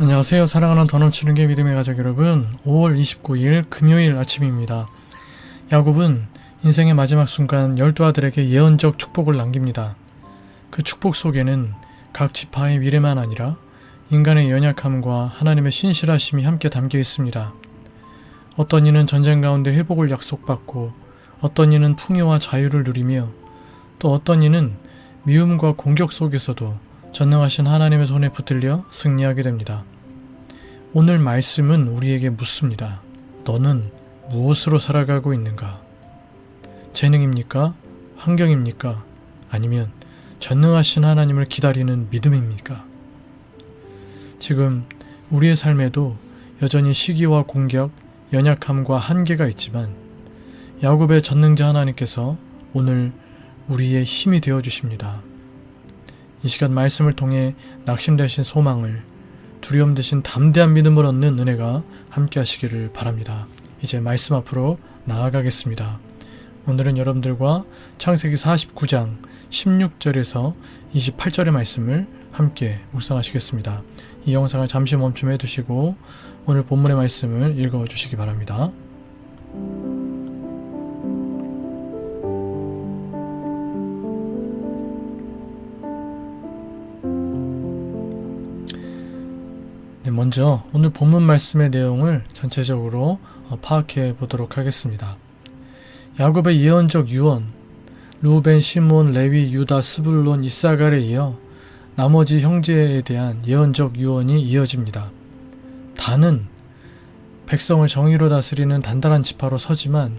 안녕하세요. 사랑하는 더 넘치는 게 믿음의 가족 여러분, 5월 29일 금요일 아침입니다. 야곱은 인생의 마지막 순간 12아들에게 예언적 축복을 남깁니다. 그 축복 속에는 각 지파의 미래만 아니라 인간의 연약함과 하나님의 신실하심이 함께 담겨 있습니다. 어떤 이는 전쟁 가운데 회복을 약속받고, 어떤 이는 풍요와 자유를 누리며, 또 어떤 이는 미움과 공격 속에서도 전능하신 하나님의 손에 붙들려 승리하게 됩니다. 오늘 말씀은 우리에게 묻습니다. 너는 무엇으로 살아가고 있는가? 재능입니까? 환경입니까? 아니면 전능하신 하나님을 기다리는 믿음입니까? 지금 우리의 삶에도 여전히 시기와 공격, 연약함과 한계가 있지만 야곱의 전능자 하나님께서 오늘 우리의 힘이 되어 주십니다. 이 시간 말씀을 통해 낙심되신 소망을, 두려움 대신 담대한 믿음을 얻는 은혜가 함께 하시기를 바랍니다. 이제 말씀 앞으로 나아가겠습니다. 오늘은 여러분들과 창세기 49장 16절에서 28절의 말씀을 함께 묵상하시겠습니다. 이 영상을 잠시 멈춤해 두시고 오늘 본문의 말씀을 읽어 주시기 바랍니다. 먼저 오늘 본문 말씀의 내용을 전체적으로 파악해 보도록 하겠습니다. 야곱의 예언적 유언, 루벤, 시몬, 레위, 유다, 스불론, 이사갈에 이어 나머지 형제에 대한 예언적 유언이 이어집니다. 단은 백성을 정의로 다스리는 단단한 지파로 서지만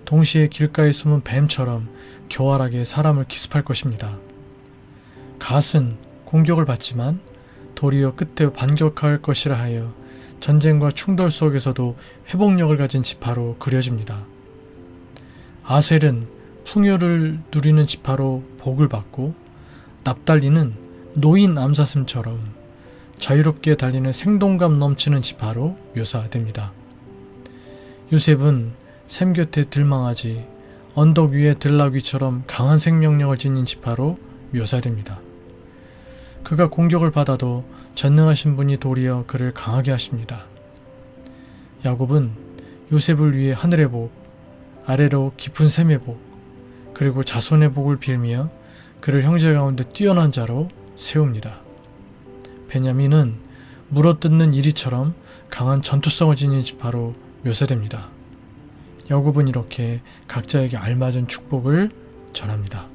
동시에 길가에 숨은 뱀처럼 교활하게 사람을 기습할 것입니다. 갓은 공격을 받지만 도리어 끝에 반격할 것이라 하여 전쟁과 충돌 속에서도 회복력을 가진 지파로 그려집니다. 아셀은 풍요를 누리는 지파로 복을 받고, 납달리는 노인 암사슴처럼 자유롭게 달리는 생동감 넘치는 지파로 묘사됩니다. 요셉은 샘 곁에 들망아지, 언덕 위에 들나귀처럼 강한 생명력을 지닌 지파로 묘사됩니다. 그가 공격을 받아도 전능하신 분이 도리어 그를 강하게 하십니다. 야곱은 요셉을 위해 하늘의 복, 아래로 깊은 샘의 복, 그리고 자손의 복을 빌며 그를 형제 가운데 뛰어난 자로 세웁니다. 베냐민은 물어뜯는 이리처럼 강한 전투성을 지닌 지파로 묘사됩니다. 야곱은 이렇게 각자에게 알맞은 축복을 전합니다.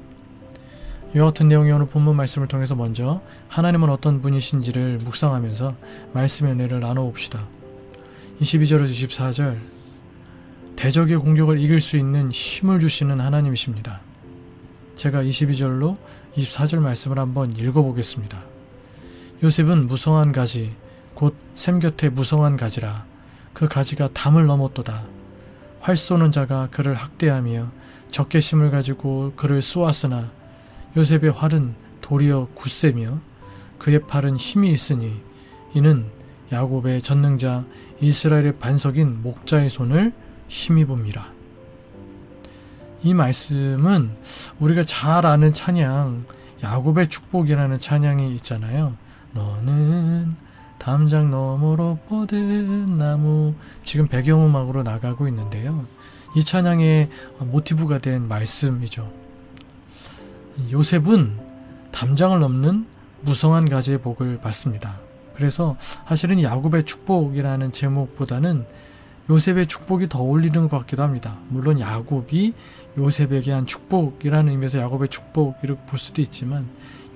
이와 같은 내용의 오늘 본문 말씀을 통해서 먼저 하나님은 어떤 분이신지를 묵상하면서 말씀의 은혜를 나눠봅시다. 22절에서 24절, 대적의 공격을 이길 수 있는 힘을 주시는 하나님이십니다. 제가 22절로 24절 말씀을 한번 읽어보겠습니다. 요셉은 무성한 가지, 곧 샘 곁에 무성한 가지라. 그 가지가 담을 넘었도다. 활 쏘는 자가 그를 학대하며 적개심을 가지고 그를 쏘았으나 요셉의 활은 도리어 굳세며 그의 팔은 힘이 있으니 이는 야곱의 전능자 이스라엘의 반석인 목자의 손을 힘입음이라. 이 말씀은 우리가 잘 아는 찬양, 야곱의 축복이라는 찬양이 있잖아요. 너는 담장 너머로 뻗은 나무, 지금 배경음악으로 나가고 있는데요. 이 찬양의 모티브가 된 말씀이죠. 요셉은 담장을 넘는 무성한 가지의 복을 받습니다. 그래서 사실은 야곱의 축복이라는 제목보다는 요셉의 축복이 더 어울리는 것 같기도 합니다. 물론 야곱이 요셉에게 한 축복이라는 의미에서 야곱의 축복 이렇게 볼 수도 있지만,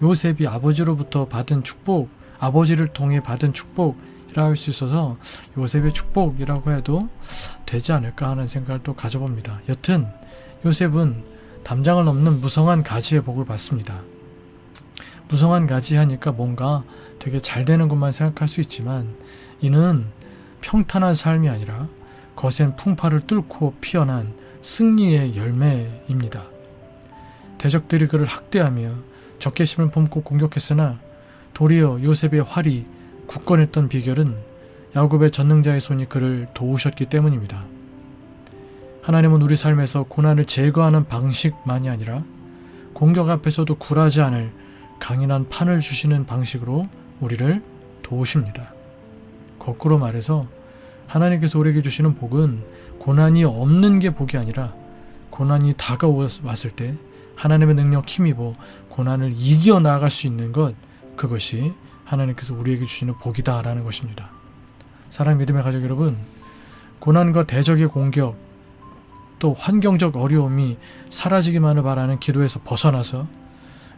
요셉이 아버지로부터 받은 축복, 아버지를 통해 받은 축복이라 할 수 있어서 요셉의 축복이라고 해도 되지 않을까 하는 생각을 또 가져봅니다. 여튼 요셉은 담장을 넘는 무성한 가지의 복을 받습니다. 무성한 가지 하니까 뭔가 되게 잘 되는 것만 생각할 수 있지만, 이는 평탄한 삶이 아니라 거센 풍파를 뚫고 피어난 승리의 열매입니다. 대적들이 그를 학대하며 적개심을 품고 공격했으나 도리어 요셉의 활이 굳건했던 비결은 야곱의 전능자의 손이 그를 도우셨기 때문입니다. 하나님은 우리 삶에서 고난을 제거하는 방식만이 아니라 공격 앞에서도 굴하지 않을 강인한 판을 주시는 방식으로 우리를 도우십니다. 거꾸로 말해서 하나님께서 우리에게 주시는 복은 고난이 없는 게 복이 아니라 고난이 다가왔을 때 하나님의 능력 힘입어 고난을 이겨 나아갈 수 있는 것, 그것이 하나님께서 우리에게 주시는 복이다라는 것입니다. 사랑하는 믿음의 가족 여러분, 고난과 대적의 공격, 또 환경적 어려움이 사라지기만을 바라는 기도에서 벗어나서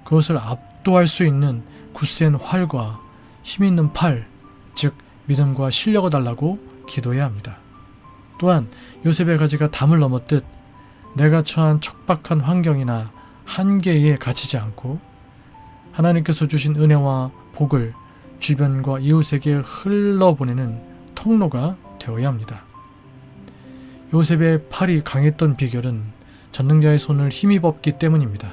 그것을 압도할 수 있는 굳센 활과 힘있는 팔, 즉 믿음과 실력을 달라고 기도해야 합니다. 또한 요셉의 가지가 담을 넘었듯 내가 처한 척박한 환경이나 한계에 갇히지 않고 하나님께서 주신 은혜와 복을 주변과 이웃에게 흘러보내는 통로가 되어야 합니다. 요셉의 팔이 강했던 비결은 전능자의 손을 힘입었기 때문입니다.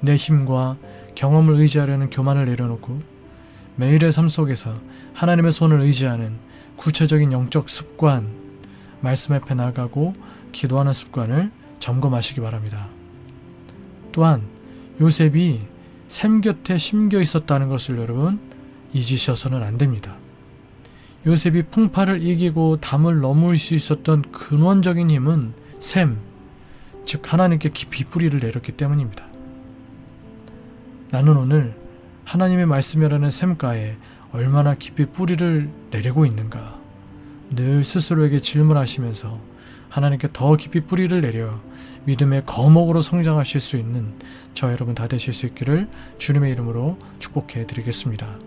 내 힘과 경험을 의지하려는 교만을 내려놓고 매일의 삶 속에서 하나님의 손을 의지하는 구체적인 영적 습관, 말씀 앞에 나가고 기도하는 습관을 점검하시기 바랍니다. 또한 요셉이 샘 곁에 심겨 있었다는 것을 여러분 잊으셔서는 안 됩니다. 요셉이 풍파를 이기고 담을 넘을 수 있었던 근원적인 힘은 샘, 즉 하나님께 깊이 뿌리를 내렸기 때문입니다. 나는 오늘 하나님의 말씀이라는 샘가에 얼마나 깊이 뿌리를 내리고 있는가, 늘 스스로에게 질문하시면서 하나님께 더 깊이 뿌리를 내려 믿음의 거목으로 성장하실 수 있는 저 여러분 다 되실 수 있기를 주님의 이름으로 축복해 드리겠습니다.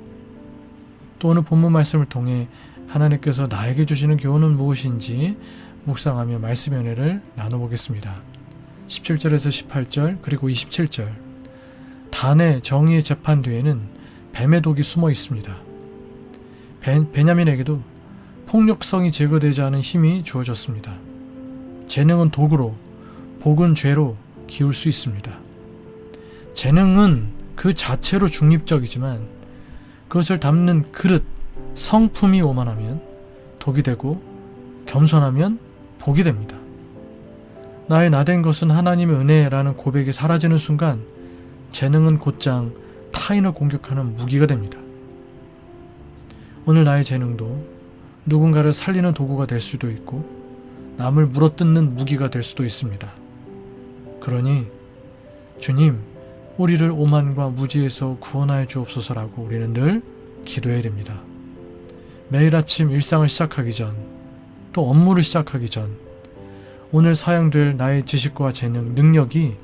또 오늘 본문 말씀을 통해 하나님께서 나에게 주시는 교훈은 무엇인지 묵상하며 말씀의 은혜를 나눠보겠습니다. 17절에서 18절 그리고 27절, 단의 정의의 재판 뒤에는 뱀의 독이 숨어 있습니다. 베냐민에게도 폭력성이 제거되지 않은 힘이 주어졌습니다. 재능은 도구로, 복은 죄로 기울 수 있습니다. 재능은 그 자체로 중립적이지만 그것을 담는 그릇, 성품이 오만하면 독이 되고 겸손하면 복이 됩니다. 나의 나된 것은 하나님의 은혜라는 고백이 사라지는 순간 재능은 곧장 타인을 공격하는 무기가 됩니다. 오늘 나의 재능도 누군가를 살리는 도구가 될 수도 있고 남을 물어뜯는 무기가 될 수도 있습니다. 그러니 주님, 우리를 오만과 무지에서 구원하여 주옵소서라고 우리는 늘 기도해야 됩니다. 매일 아침 일상을 시작하기 전, 또 업무를 시작하기 전, 오늘 사용될 나의 지식과 재능, 능력이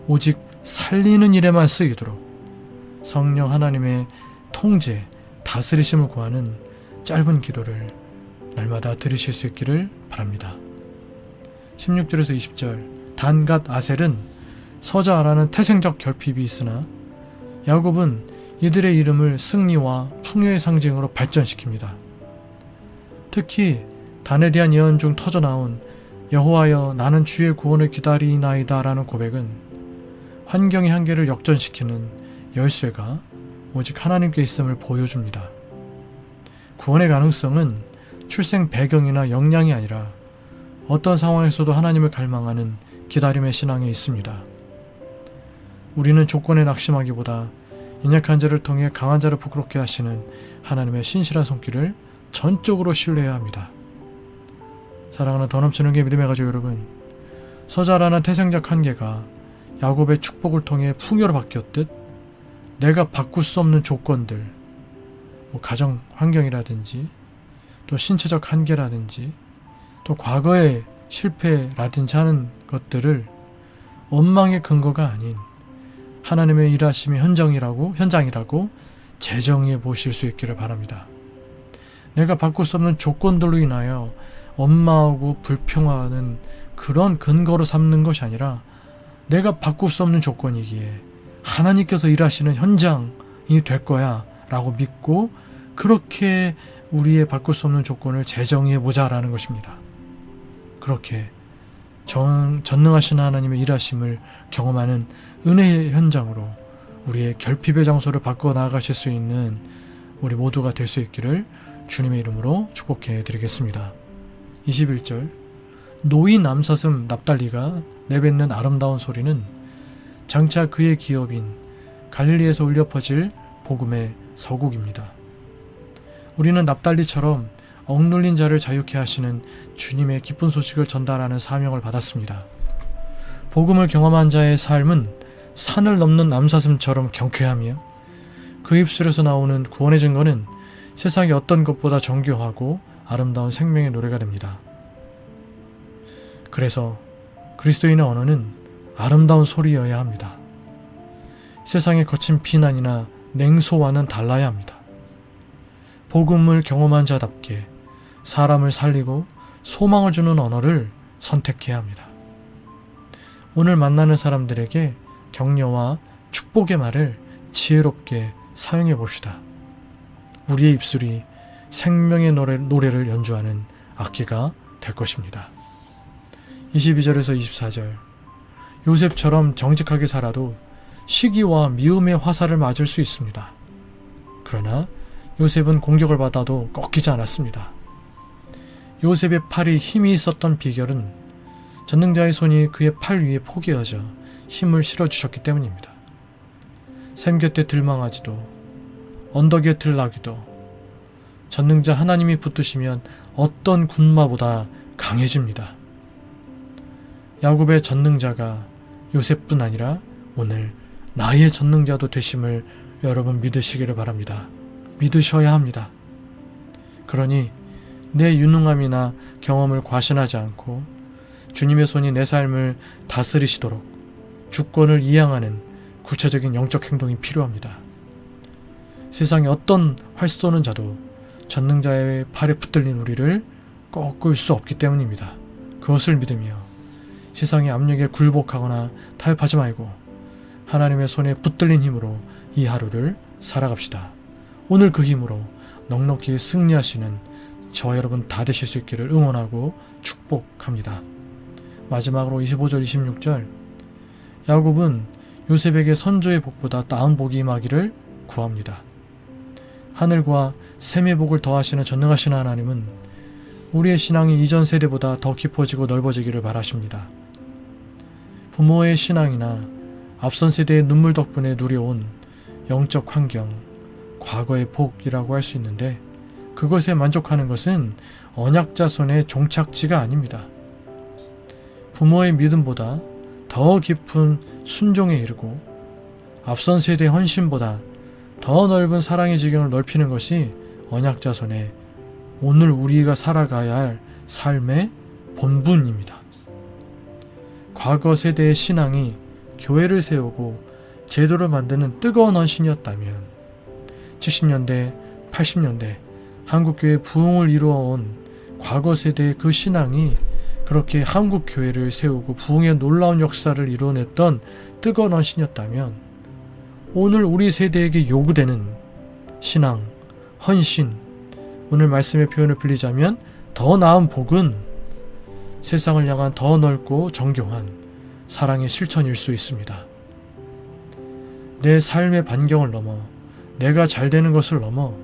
오직 살리는 일에만 쓰이도록 성령 하나님의 통제, 다스리심을 구하는 짧은 기도를 날마다 들으실 수 있기를 바랍니다. 16절에서 20절, 단갓 아셀은 서자아라는 태생적 결핍이 있으나 야곱은 이들의 이름을 승리와 풍요의 상징으로 발전시킵니다. 특히 단에 대한 예언 중 터져나온 여호와여 나는 주의 구원을 기다리나이다 라는 고백은 환경의 한계를 역전시키는 열쇠가 오직 하나님께 있음을 보여줍니다. 구원의 가능성은 출생 배경이나 역량이 아니라 어떤 상황에서도 하나님을 갈망하는 기다림의 신앙에 있습니다. 우리는 조건에 낙심하기보다 연약한 자를 통해 강한 자를 부끄럽게 하시는 하나님의 신실한 손길을 전적으로 신뢰해야 합니다. 사랑하는 더 넘치는 게 믿음의 가족 여러분, 서자라는 태생적 한계가 야곱의 축복을 통해 풍요로 바뀌었듯 내가 바꿀 수 없는 조건들, 가정 환경이라든지 또 신체적 한계라든지 또 과거의 실패라든지 하는 것들을 원망의 근거가 아닌 하나님의 일하심의 현장이라고 재정해 보실 수 있기를 바랍니다. 내가 바꿀 수 없는 조건들로 인하여 원망하고 불평하는 그런 근거로 삼는 것이 아니라 내가 바꿀 수 없는 조건이기에 하나님께서 일하시는 현장이 될 거야 라고 믿고 그렇게 우리의 바꿀 수 없는 조건을 재정해 보자라는 것입니다. 그렇게 전능하신 하나님의 일하심을 경험하는 은혜의 현장으로 우리의 결핍의 장소를 바꿔 나아가실 수 있는 우리 모두가 될 수 있기를 주님의 이름으로 축복해 드리겠습니다. 21절, 노인 암사슴 납달리가 내뱉는 아름다운 소리는 장차 그의 기업인 갈릴리에서 울려 퍼질 복음의 서곡입니다. 우리는 납달리처럼 억눌린 자를 자유케 하시는 주님의 기쁜 소식을 전달하는 사명을 받았습니다. 복음을 경험한 자의 삶은 산을 넘는 남사슴처럼 경쾌하며 그 입술에서 나오는 구원의 증거는 세상의 어떤 것보다 정교하고 아름다운 생명의 노래가 됩니다. 그래서 그리스도인의 언어는 아름다운 소리여야 합니다. 세상의 거친 비난이나 냉소와는 달라야 합니다. 복음을 경험한 자답게 사람을 살리고 소망을 주는 언어를 선택해야 합니다. 오늘 만나는 사람들에게 격려와 축복의 말을 지혜롭게 사용해 봅시다. 우리의 입술이 생명의 노래를 연주하는 악기가 될 것입니다. 22절에서 24절. 요셉처럼 정직하게 살아도 시기와 미움의 화살을 맞을 수 있습니다. 그러나 요셉은 공격을 받아도 꺾이지 않았습니다. 요셉의 팔이 힘이 있었던 비결은 전능자의 손이 그의 팔 위에 포개어져 힘을 실어주셨기 때문입니다. 샘 곁에 들망하지도 언덕 위에 들나귀도 전능자 하나님이 붙드시면 어떤 군마보다 강해집니다. 야곱의 전능자가 요셉뿐 아니라 오늘 나의 전능자도 되심을 여러분 믿으시기를 바랍니다. 믿으셔야 합니다. 그러니 내 유능함이나 경험을 과신하지 않고 주님의 손이 내 삶을 다스리시도록 주권을 이양하는 구체적인 영적 행동이 필요합니다. 세상의 어떤 활 쏘는 자도 전능자의 팔에 붙들린 우리를 꺾을 수 없기 때문입니다. 그것을 믿으며 세상의 압력에 굴복하거나 타협하지 말고 하나님의 손에 붙들린 힘으로 이 하루를 살아갑시다. 오늘 그 힘으로 넉넉히 승리하시는 저와 여러분 다 되실 수 있기를 응원하고 축복합니다. 마지막으로 25절 26절. 야곱은 요셉에게 선조의 복보다 나은 복이 임하기를 구합니다. 하늘과 샘의 복을 더하시는 전능하신 하나님은 우리의 신앙이 이전 세대보다 더 깊어지고 넓어지기를 바라십니다. 부모의 신앙이나 앞선 세대의 눈물 덕분에 누려온 영적 환경, 과거의 복이라고 할 수 있는데 그것에 만족하는 것은 언약자 손의 종착지가 아닙니다. 부모의 믿음보다 더 깊은 순종에 이르고 앞선 세대의 헌신보다 더 넓은 사랑의 지경을 넓히는 것이 언약자 손에 오늘 우리가 살아가야 할 삶의 본분입니다. 과거 세대의 신앙이 교회를 세우고 제도를 만드는 뜨거운 헌신이었다면 70년대, 80년대 한국교회 부흥을 이루어온 과거 세대의 그 신앙이 그렇게 한국교회를 세우고 부흥의 놀라운 역사를 이루어냈던 뜨거운 헌신이었다면 오늘 우리 세대에게 요구되는 신앙, 헌신, 오늘 말씀의 표현을 빌리자면 더 나은 복은 세상을 향한 더 넓고 정교한 사랑의 실천일 수 있습니다. 내 삶의 반경을 넘어 내가 잘 되는 것을 넘어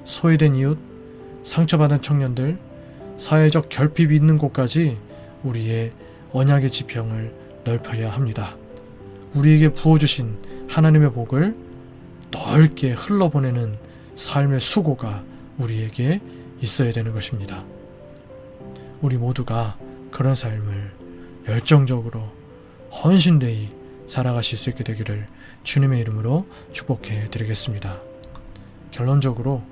소외된 이웃, 상처받은 청년들, 사회적 결핍이 있는 곳까지 우리의 언약의 지평을 넓혀야 합니다. 우리에게 부어주신 하나님의 복을 넓게 흘러보내는 삶의 수고가 우리에게 있어야 되는 것입니다. 우리 모두가 그런 삶을 열정적으로 헌신되이 살아가실 수 있게 되기를 주님의 이름으로 축복해 드리겠습니다. 결론적으로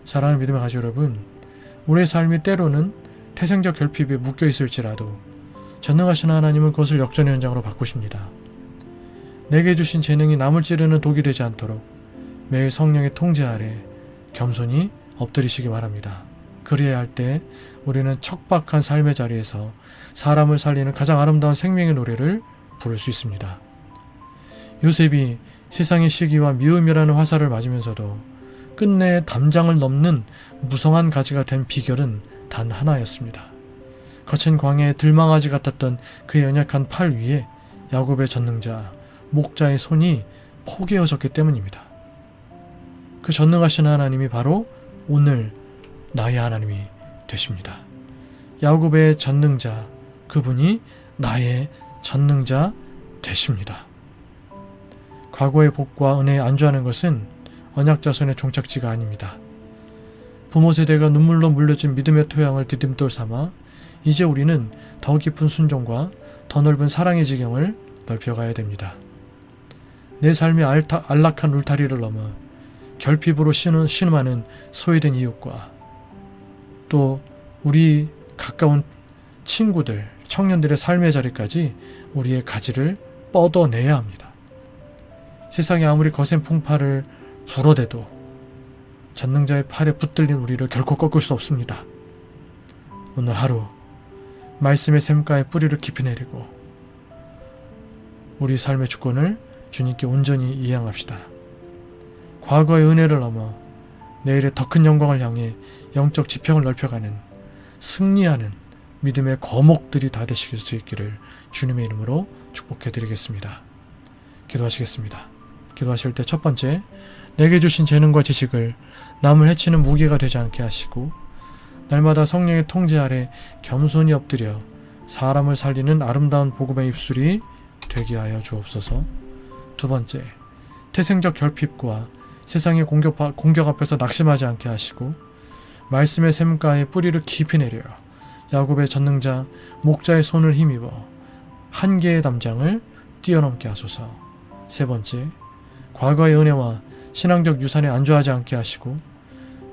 사랑하는 믿음의 가족 여러분, 우리의 삶이 때로는 태생적 결핍에 묶여 있을지라도 전능하신 하나님은 그것을 역전의 현장으로 바꾸십니다. 내게 주신 재능이 남을 찌르는 독이 되지 않도록 매일 성령의 통제 아래 겸손히 엎드리시기 바랍니다. 그리해야 할 때 우리는 척박한 삶의 자리에서 사람을 살리는 가장 아름다운 생명의 노래를 부를 수 있습니다. 요셉이 세상의 시기와 미움이라는 화살을 맞으면서도 끝내 담장을 넘는 무성한 가지가 된 비결은 단 하나였습니다. 거친 광야에 들망아지 같았던 그의 연약한 팔 위에 야곱의 전능자, 목자의 손이 포개어졌기 때문입니다. 그 전능하신 하나님이 바로 오늘 나의 하나님이 되십니다. 야곱의 전능자, 그분이 나의 전능자 되십니다. 과거의 복과 은혜에 안주하는 것은 언약자손의 종착지가 아닙니다. 부모 세대가 눈물로 물려준 믿음의 토양을 디딤돌 삼아 이제 우리는 더 깊은 순종과 더 넓은 사랑의 지경을 넓혀가야 됩니다. 내 삶의 안락한 울타리를 넘어 결핍으로 신음하는 소외된 이웃과 또 우리 가까운 친구들, 청년들의 삶의 자리까지 우리의 가지를 뻗어내야 합니다. 세상이 아무리 거센 풍파를 불어대도 전능자의 팔에 붙들린 우리를 결코 꺾을 수 없습니다. 오늘 하루 말씀의 샘가에 뿌리를 깊이 내리고 우리 삶의 주권을 주님께 온전히 이양합시다. 과거의 은혜를 넘어 내일의 더 큰 영광을 향해 영적 지평을 넓혀가는 승리하는 믿음의 거목들이 다 되실 수 있기를 주님의 이름으로 축복해드리겠습니다. 기도하시겠습니다. 기도하실 때 첫 번째, 내게 주신 재능과 지식을 남을 해치는 무게가 되지 않게 하시고 날마다 성령의 통제 아래 겸손히 엎드려 사람을 살리는 아름다운 복음의 입술이 되게 하여 주옵소서. 두 번째, 태생적 결핍과 세상의 공격 앞에서 낙심하지 않게 하시고 말씀의 샘가에 뿌리를 깊이 내려 야곱의 전능자 목자의 손을 힘입어 한계의 담장을 뛰어넘게 하소서. 세 번째, 과거의 은혜와 신앙적 유산에 안주하지 않게 하시고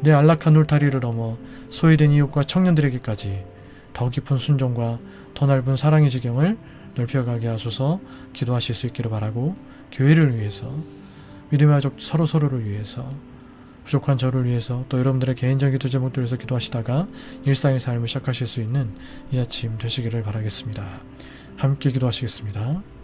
내 안락한 울타리를 넘어 소외된 이웃과 청년들에게까지 더 깊은 순종과 더 넓은 사랑의 지경을 넓혀가게 하소서. 기도하실 수 있기를 바라고 교회를 위해서 믿음의 가족 서로를 위해서 부족한 저를 위해서 또 여러분들의 개인적인 기도 제목들을 위해서 기도하시다가 일상의 삶을 시작하실 수 있는 이 아침 되시기를 바라겠습니다. 함께 기도하시겠습니다.